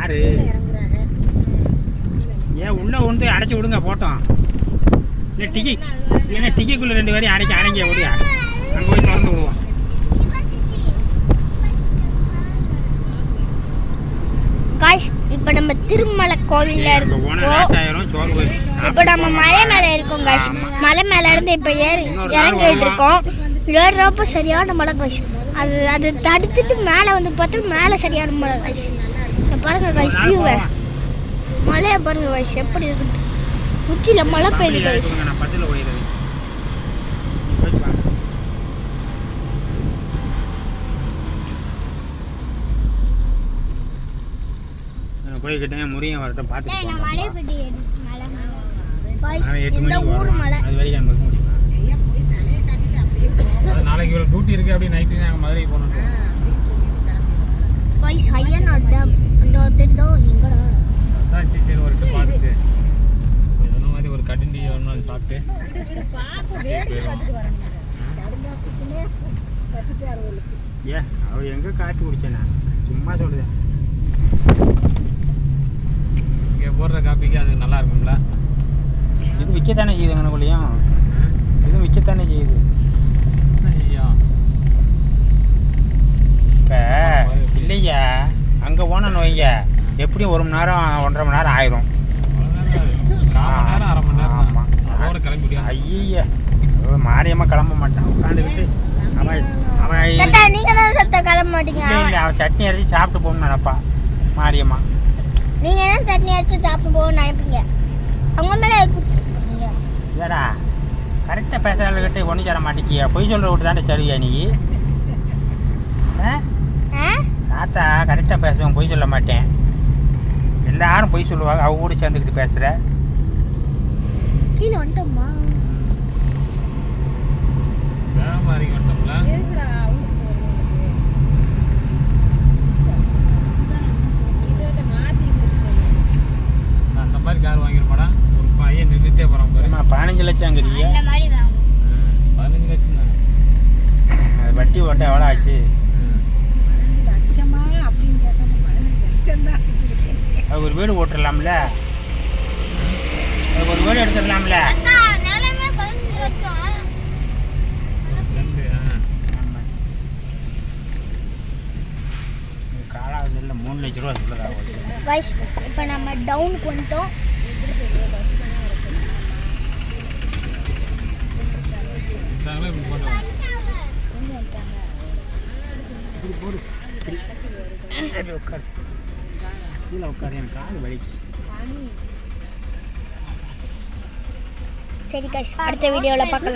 யாரு ஏன் உள்ளே வந்து அடைச்சி விடுங்க போட்டோம். இல்லை டிக்கிக்குள்ளே 2 பேரையும் அடைங்க விடுங்க. அங்கே போய் திறந்து விடுவோம். இப்போ நம்ம திருமலை கோவில்ல இருக்கோம். இப்போ நம்ம மலை மேலே இருக்கோம் காய்ஸ். மலை மேலே இருந்து இப்போ இறங்கிட்டு இருக்கோம். ஏறுறப்போ சரியான மலை காய்ஸ். அது தடுத்துட்டு மேலே வந்து பார்த்தா மேலே சரியான மலை காய்ஸ். பாருங்க காய்ஸ் வியூவை, மலையை பாருங்க காய்ஸ் எப்படி இருக்கு. உச்சியில் மழை பெய்யுது காய்ஸ். போய்கிட்டே முறியும் வரட்டும் பார்த்து நாளைக்கு இவ்வளோ டியூட்டி இருக்குது. அப்படி நைட்டு நாங்கள் மதுரை போகணும். அதான் சரி ஒரு பார்த்துட்டு சொன்ன மாதிரி ஒரு கட்டிண்டி ஒன்று சாப்பிட்டு ஏன் அவள் எங்கே காட்டி குடிச்சேண்ணா சும்மா சொல்லுதேன். இங்கே போடுற காப்பிக்கு அது நல்லா இருக்கும்ல. இது விற்கத்தானே செய்யுது எங்கனக்குள்ளேயும். இதுவும் விற்கத்தானே செய்யுது. ஐயா இப்போ இல்லையா அங்கே போனோன்னு வைங்க எப்படியும் 1 மணி நேரம் 1.5 மணி நேரம் ஆயிரும். 1/4 மணி நேரம் ஆமாம். அதோட கிளம்பி ஐயா மாரியம்மா கிளம்ப மாட்டான். உட்காந்துக்கிட்டு அவன் கிளம்ப மாட்டீங்க. இல்லை அவன் சட்னி அரைச்சி சாப்பிட்டு போகணும்னு நினைப்பா மாரியம்மா. நீங்க என்ன சட்னி அரைச்சி சாப்பிட்டு போகணும்னு நினைப்பீங்க. அவங்க மேலே ஏடா கரெக்டாக பேசுகிறவங்ககிட்ட ஒன்றும் தர மாட்டேங்கியா. பொய் சொல்கிற விட்டு தானே சரியா நீ. தாத்தா கரெக்டாக பேசுவேன், பொய் சொல்ல மாட்டேன். எல்லாரும் பொய் சொல்லுவாங்க. அவங்க கூட சேர்ந்துக்கிட்டு பேசுகிற. கீழே வந்துட்டோம்மா மாதிரி வந்துட்டோம்ல. அந்த மாதிரி கார் வாங்கிடுமாடா. ஒரு பையன் நின்றுட்டே போகிறான் பாருமா. 15 லட்சங்கிறீங்க. 15 லட்சம் தானே. அது வட்டி ஓட்ட எவ்வளோ ஆச்சு? 15 லட்சமா அப்படின்னு கேட்காம 15 லட்சம் தான். அது ஒரு வீடு ஓட்டுடலாம்ல. அது ஒரு வீடு எடுத்துடலாம்ல. காலாவதில் 3 லட்ச ரூபா சொல்லுதா. இப்போ நம்ம டவுனுக்கு வந்துட்டோம். கீழே உட்காரு, எனக்கு கால் வலிக்கு. சரி கைஸ், அடுத்த வீடியோவில் பார்க்கலாம்.